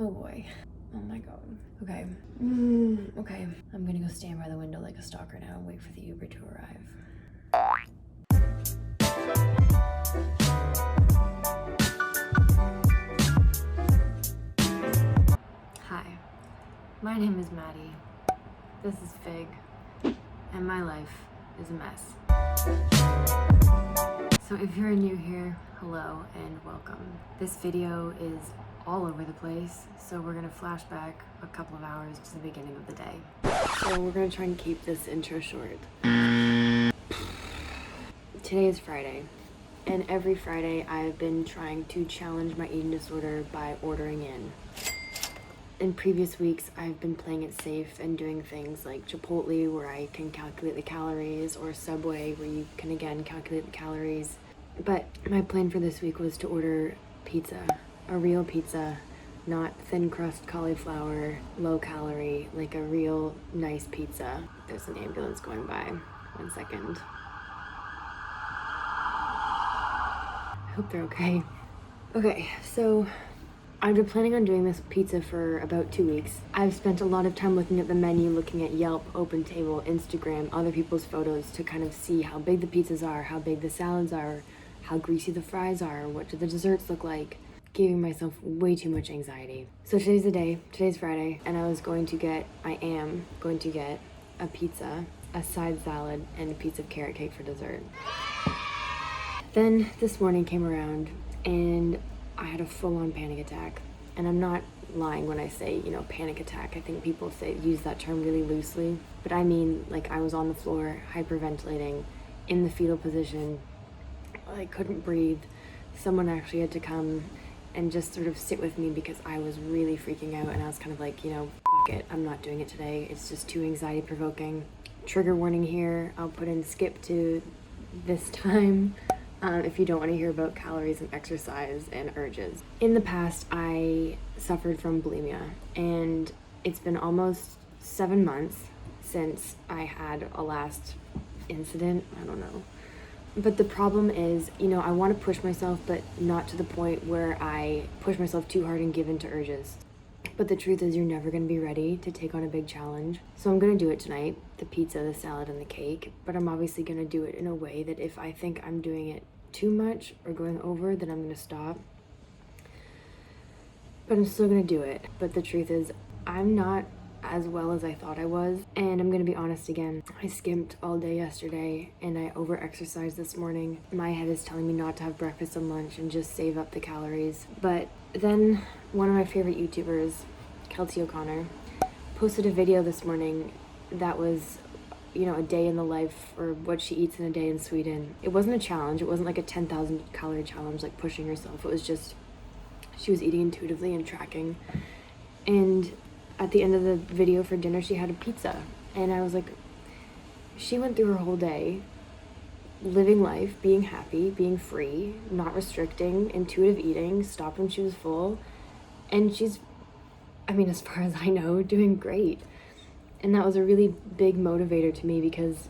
Oh boy. Oh my god. Okay. Okay. I'm gonna go stand by the window like a stalker now and wait for the Uber to arrive. Hi. My name is Maddie. This is Fig. And my life is a mess. So if you're new here, hello and welcome. This video is all over the place, so we're gonna flash back a couple of hours to the beginning of the day. So we're gonna try and keep this intro short. Today is Friday, and every Friday I've been trying to challenge my eating disorder by ordering in. In previous weeks, I've been playing it safe and doing things like Chipotle, where I can calculate the calories, or Subway, where you can again calculate the calories. But my plan for this week was to order pizza, a real pizza, not thin crust cauliflower, low calorie, like a real nice pizza. There's an ambulance going by. 1 second. I hope they're okay. Okay, so I've been planning on doing this pizza for about 2 weeks. I've spent a lot of time looking at the menu, looking at Yelp, OpenTable, Instagram, other people's photos to kind of see how big the pizzas are, how big the salads are, how greasy the fries are, what do the desserts look like, giving myself way too much anxiety. So today's the day, today's Friday, and I am going to get a pizza, a side salad, and a piece of carrot cake for dessert. Then this morning came around and I had a full-on panic attack. And I'm not lying when I say, panic attack. I think people use that term really loosely. But I mean, like, I was on the floor, hyperventilating, in the fetal position. I couldn't breathe. Someone actually had to come and just sort of sit with me because I was really freaking out. And I was kind of like, fuck it, I'm not doing it today. It's just too anxiety provoking. Trigger warning here. I'll put in skip to this time. If you don't want to hear about calories and exercise and urges. In the past, I suffered from bulimia, and it's been almost 7 months since I had a last incident. I don't know. But the problem is, I want to push myself, but not to the point where I push myself too hard and give in to urges. But the truth is, you're never going to be ready to take on a big challenge. So I'm going to do it tonight, the pizza, the salad, and the cake. But I'm obviously going to do it in a way that if I think I'm doing it too much or going over, then I'm going to stop. But I'm still going to do it. But the truth is, I'm not as well as I thought I was. And I'm going to be honest again. I skimped all day yesterday and I over-exercised this morning. My head is telling me not to have breakfast and lunch and just save up the calories. But then one of my favorite YouTubers, Kelty O'Connor, posted a video this morning that was, a day in the life, or what she eats in a day in Sweden. It wasn't a challenge. It wasn't like a 10,000 calorie challenge, like pushing herself. It was just, she was eating intuitively and tracking. And at the end of the video for dinner, she had a pizza. And I was like, she went through her whole day living life, being happy, being free, not restricting, intuitive eating, stopped when she was full. And she's, as far as I know, doing great. And that was a really big motivator to me because,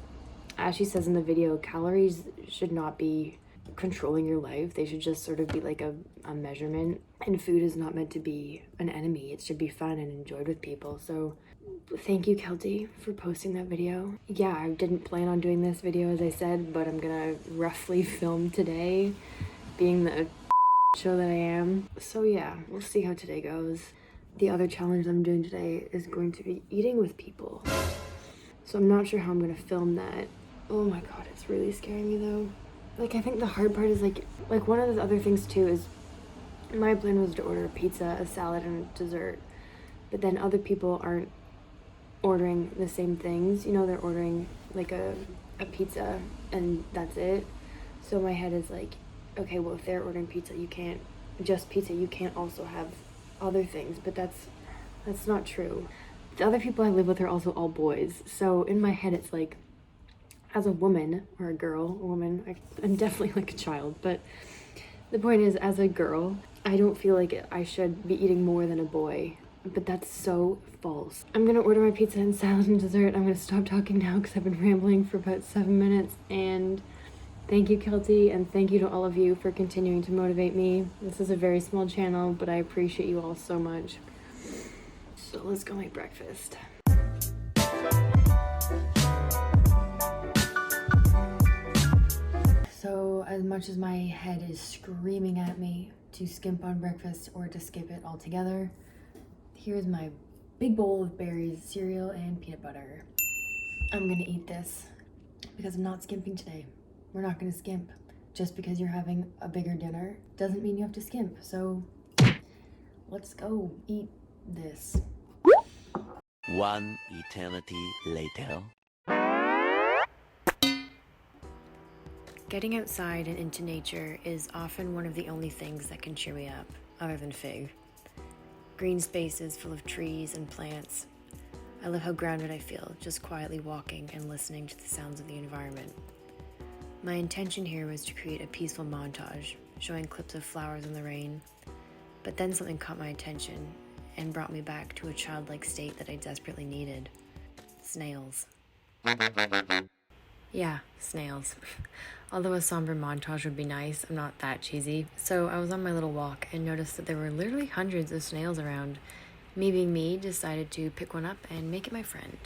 as she says in the video, calories should not be controlling your life. They should just sort of be like a measurement. And food is not meant to be an enemy. It should be fun and enjoyed with people. So thank you, Kelty, for posting that video. Yeah, I didn't plan on doing this video, as I said, but I'm gonna roughly film today, being the show that I am. So yeah, we'll see how today goes. The other challenge I'm doing today is going to be eating with people. So I'm not sure how I'm going to film that. Oh my god, it's really scaring me though. Like, I think the hard part is like one of the other things too is my plan was to order a pizza, a salad, and a dessert. But then other people aren't ordering the same things. They're ordering like a pizza and that's it. So my head is like, okay, well, if they're ordering pizza, you can't also have other things, but that's not true. The other people I live with are also all boys, so in my head it's like, as a woman, or a woman, I'm definitely like a child, but the point is, as a girl, I don't feel like I should be eating more than a boy, but that's so false. I'm gonna order my pizza and salad and dessert. I'm gonna stop talking now because I've been rambling for about 7 minutes, and thank you, Kelty, and thank you to all of you for continuing to motivate me. This is a very small channel, but I appreciate you all so much. So let's go make breakfast. So as much as my head is screaming at me to skimp on breakfast or to skip it altogether, here's my big bowl of berries, cereal, and peanut butter. I'm gonna eat this because I'm not skimping today. We're not gonna skimp. Just because you're having a bigger dinner doesn't mean you have to skimp. So let's go eat this. One eternity later. Getting outside and into nature is often one of the only things that can cheer me up, other than Fig. Green spaces full of trees and plants. I love how grounded I feel, just quietly walking and listening to the sounds of the environment. My intention here was to create a peaceful montage, showing clips of flowers in the rain, but then something caught my attention and brought me back to a childlike state that I desperately needed. Snails. Yeah, snails. Although a somber montage would be nice, I'm not that cheesy. So I was on my little walk and noticed that there were literally hundreds of snails around. Me being me, decided to pick one up and make it my friend.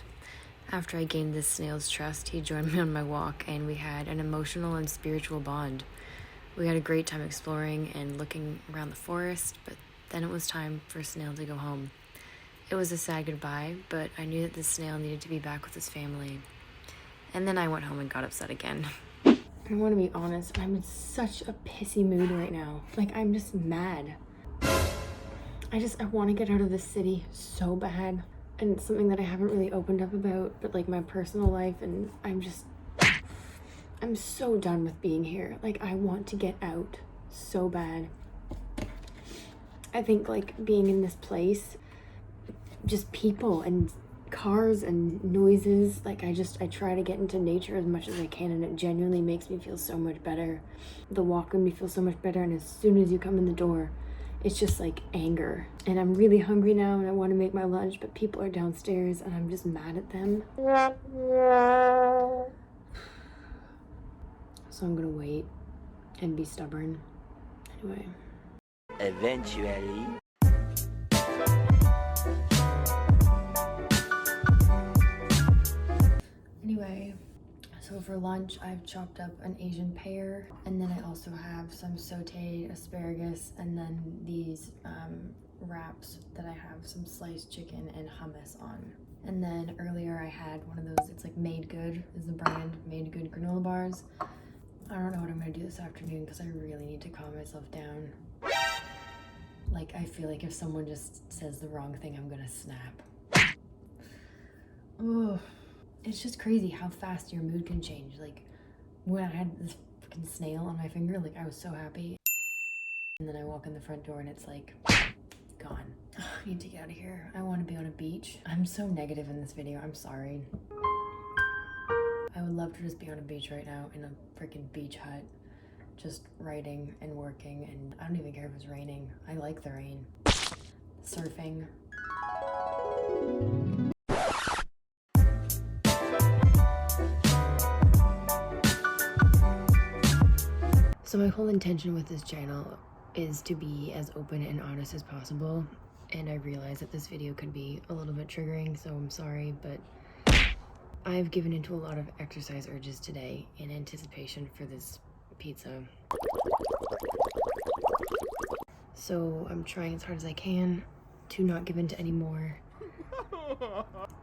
After I gained this snail's trust, he joined me on my walk and we had an emotional and spiritual bond. We had a great time exploring and looking around the forest, but then it was time for Snail to go home. It was a sad goodbye, but I knew that the snail needed to be back with his family. And then I went home and got upset again. I want to be honest, I'm in such a pissy mood right now. Like, I'm just mad. I want to get out of this city so bad. And it's something that I haven't really opened up about, but like my personal life, and I'm so done with being here. Like, I want to get out so bad. I think like being in this place, just people and cars and noises, like I try to get into nature as much as I can, and it genuinely makes me feel so much better. The walk made me feel so much better, and as soon as you come in the door, it's just like anger. And I'm really hungry now and I want to make my lunch, but people are downstairs and I'm just mad at them. So I'm gonna wait and be stubborn. Anyway. Eventually. Anyway, so for lunch, I've chopped up an Asian pear, and then I also have some sauteed asparagus, and then these wraps that I have some sliced chicken and hummus on. And then earlier I had one of those, it's like Made Good is the brand, Made Good granola bars. I don't know what I'm gonna do this afternoon because I really need to calm myself down. Like, I feel like if someone just says the wrong thing, I'm gonna snap. Ugh. It's just crazy how fast your mood can change. Like, when I had this freaking snail on my finger, like, I was so happy. And then I walk in the front door and it's like, gone. I need to get out of here. I want to be on a beach. I'm so negative in this video. I'm sorry. I would love to just be on a beach right now in a freaking beach hut. Just writing and working, and I don't even care if it's raining. I like the rain. Surfing. So my whole intention with this channel is to be as open and honest as possible, and I realize that this video could be a little bit triggering, so I'm sorry, but I've given into a lot of exercise urges today in anticipation for this pizza. So I'm trying as hard as I can to not give in to any more.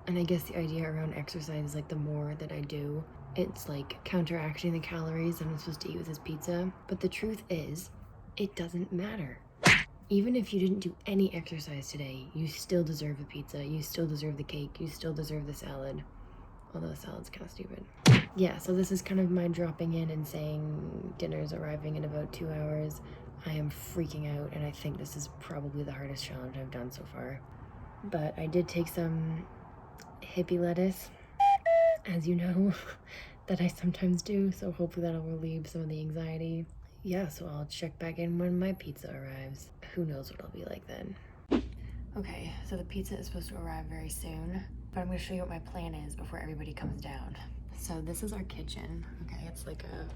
And I guess the idea around exercise is like the more that I do, it's like counteracting the calories that I'm supposed to eat with this pizza. But the truth is, it doesn't matter. Even if you didn't do any exercise today, you still deserve the pizza, you still deserve the cake, you still deserve the salad. Although the salad's kind of stupid. Yeah, so this is kind of my dropping in and saying dinner's arriving in about 2 hours. I am freaking out, and I think this is probably the hardest challenge I've done so far. But I did take some hippie lettuce, as you know, that I sometimes do, so hopefully that'll relieve some of the anxiety. Yeah, so I'll check back in when my pizza arrives. Who knows what I'll be like then. Okay, so the pizza is supposed to arrive very soon, but I'm gonna show you what my plan is before everybody comes down. So this is our kitchen, okay? It's like a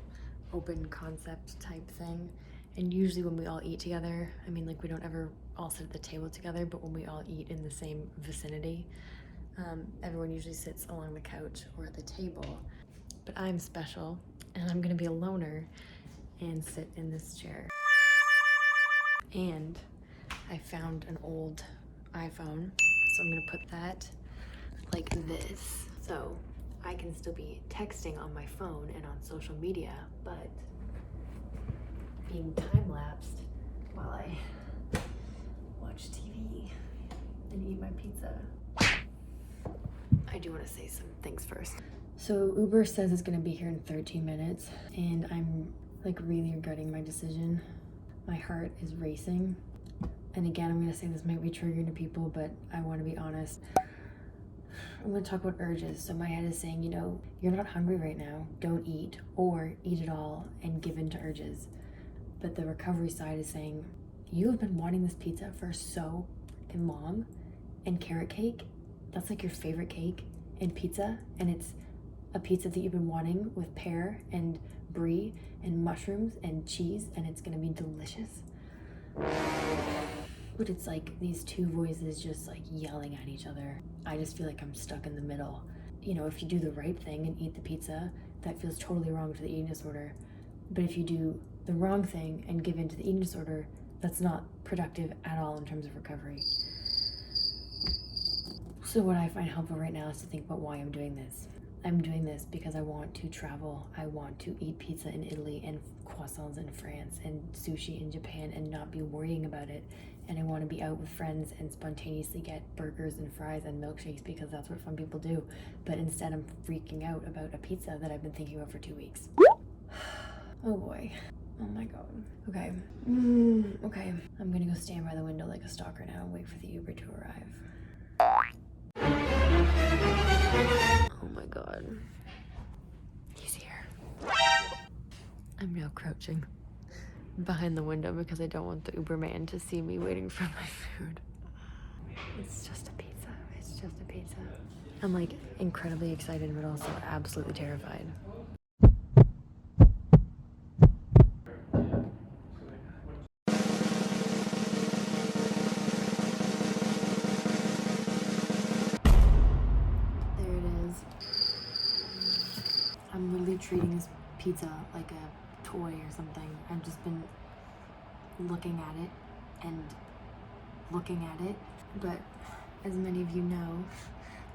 open concept type thing. And usually when we all eat together, I mean, like, we don't ever all sit at the table together, but when we all eat in the same vicinity, everyone usually sits along the couch or at the table. But I'm special, and I'm gonna be a loner and sit in this chair. And I found an old iPhone, so I'm gonna put that like this. So I can still be texting on my phone and on social media, but being time-lapsed while I watch TV and eat my pizza. I do want to say some things first. So Uber says it's gonna be here in 13 minutes, and I'm like really regretting my decision. My heart is racing. And again, I'm gonna say this might be triggering to people, but I want to be honest. I'm gonna talk about urges. So my head is saying, you know, you're not hungry right now, don't eat, or eat it all and give in to urges. But the recovery side is saying, you have been wanting this pizza for so long, and carrot cake, that's like your favorite cake, and pizza, and it's a pizza that you've been wanting with pear and brie and mushrooms and cheese, and it's gonna be delicious. But it's like these two voices just like yelling at each other. I just feel like I'm stuck in the middle. You know, if you do the right thing and eat the pizza, that feels totally wrong for the eating disorder. But if you do the wrong thing and give in to the eating disorder, that's not productive at all in terms of recovery. So what I find helpful right now is to think about why I'm doing this. I'm doing this because I want to travel. I want to eat pizza in Italy and croissants in France and sushi in Japan and not be worrying about it. And I want to be out with friends and spontaneously get burgers and fries and milkshakes because that's what fun people do. But instead I'm freaking out about a pizza that I've been thinking about for 2 weeks. Oh boy. Oh my god. Okay. Okay. I'm gonna go stand by the window like a stalker now and wait for the Uber to arrive. Oh my god. He's here. I'm now crouching behind the window because I don't want the Uber man to see me waiting for my food. It's just a pizza. It's just a pizza. I'm like incredibly excited but also absolutely terrified. I'm literally treating this pizza like a toy or something. I've just been looking at it and looking at it. But as many of you know,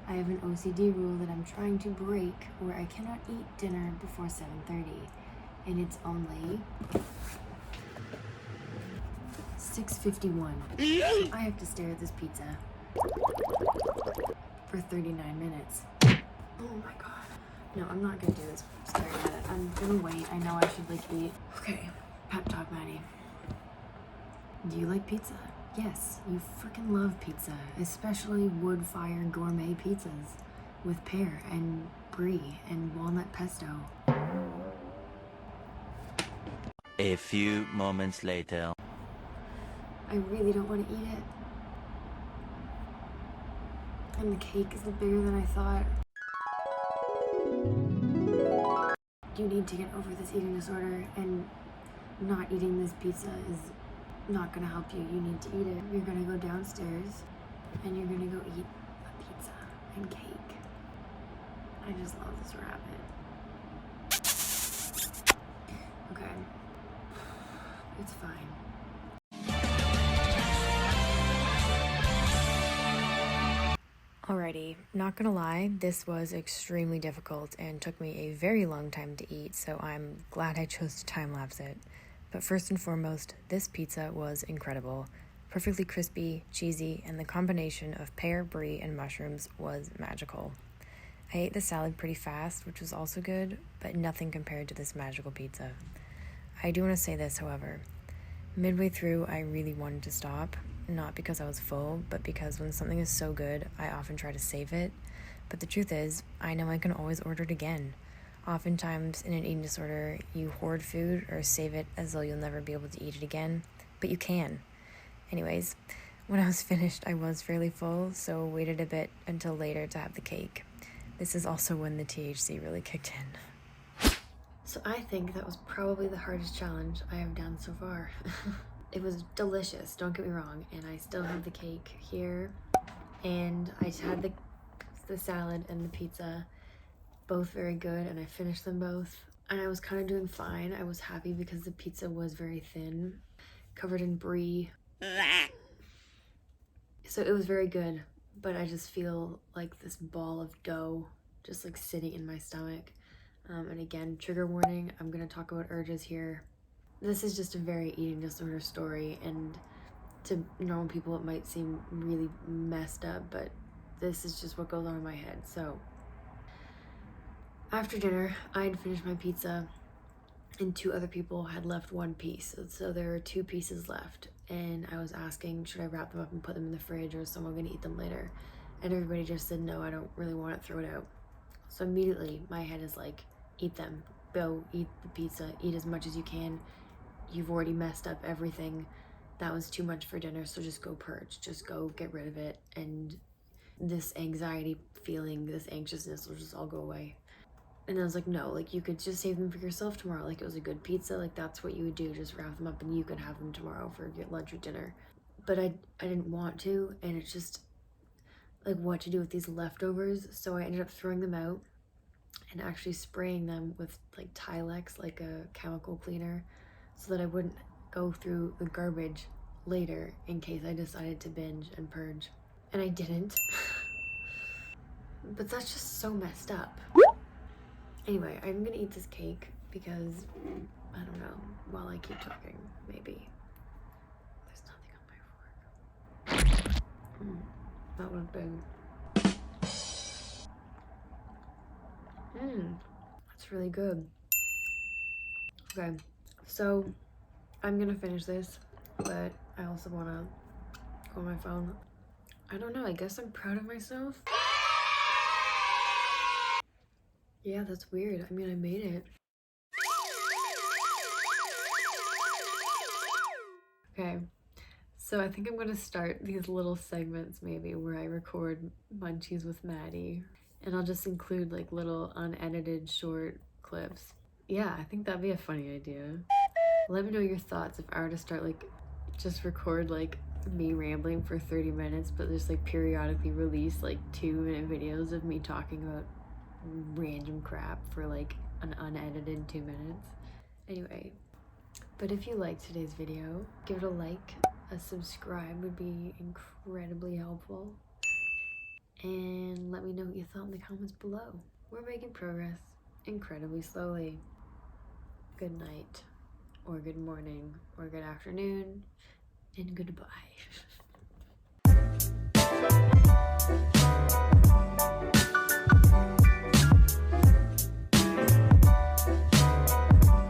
I have an OCD rule that I'm trying to break where I cannot eat dinner before 7:30. And it's only 6:51. So I have to stare at this pizza for 39 minutes. Oh my god. No, I'm not gonna do this staring at it. I'm gonna wait. I know I should like eat. Okay, pep talk, Maddie. Do you like pizza? Yes, you freaking love pizza, especially wood-fired gourmet pizzas with pear and brie and walnut pesto. A few moments later. I really don't want to eat it. And the cake is bigger than I thought. You need to get over this eating disorder, and not eating this pizza is not gonna help you. You need to eat it. You're gonna go downstairs and you're gonna go eat a pizza and cake. I just love this rabbit. Okay. It's fine. Alrighty, not gonna lie, this was extremely difficult and took me a very long time to eat, so I'm glad I chose to time-lapse it. But first and foremost, this pizza was incredible. Perfectly crispy, cheesy, and the combination of pear, brie, and mushrooms was magical. I ate the salad pretty fast, which was also good, but nothing compared to this magical pizza. I do want to say this, however. Midway through, I really wanted to stop. Not because I was full, but because when something is so good, I often try to save it. But the truth is, I know I can always order it again. Oftentimes, in an eating disorder, you hoard food or save it as though you'll never be able to eat it again, but you can. Anyways, when I was finished, I was fairly full, so waited a bit until later to have the cake. This is also when the THC really kicked in. So I think that was probably the hardest challenge I have done so far. It was delicious, don't get me wrong, and I still have the cake here, and I had the salad and the pizza, both very good, and I finished them both, and I was kind of doing fine. I was happy because the pizza was very thin, covered in brie, so it was very good, but I just feel like this ball of dough just like sitting in my stomach. And again, trigger warning, I'm gonna talk about urges here. This is just a very eating disorder story, and to normal people it might seem really messed up, but this is just what goes on in my head. So after dinner, I had finished my pizza and 2 other people had left 1 piece. So there were 2 pieces left, and I was asking, should I wrap them up and put them in the fridge, or is someone gonna eat them later? And everybody just said, no, I don't really want it, throw it out. So immediately my head is like, eat them, go eat the pizza, eat as much as you can. You've already messed up everything. That was too much for dinner, so just go purge, just go get rid of it, and this anxiety feeling, this anxiousness will just all go away. And I was like, no, like you could just save them for yourself tomorrow. Like it was a good pizza, like that's what you would do, just wrap them up and you could have them tomorrow for your lunch or dinner. But I didn't want to, and it's just like what to do with these leftovers. So I ended up throwing them out and actually spraying them with like Tilex, like a chemical cleaner, so that I wouldn't go through the garbage later in case I decided to binge and purge. And I didn't. But that's just so messed up. Anyway, I'm gonna eat this cake because, I don't know, while I keep talking, maybe. There's nothing on my fork. That was big. That's really good. Okay, so I'm gonna finish this, but I also wanna go on my phone. I don't know, I guess I'm proud of myself. Yeah, that's weird. I mean, I made it. Okay, so I think I'm gonna start these little segments maybe where I record munchies with Maddie, and I'll just include like little unedited short clips. Yeah, I think that'd be a funny idea. Let me know your thoughts if I were to start like just record like me rambling for 30 minutes, but just like periodically release like 2-minute videos of me talking about random crap for like an unedited 2 minutes. Anyway, but if you liked today's video, give it a like. A subscribe would be incredibly helpful. And let me know what you thought in the comments below. We're making progress incredibly slowly. Good night, or good morning, or good afternoon, and goodbye.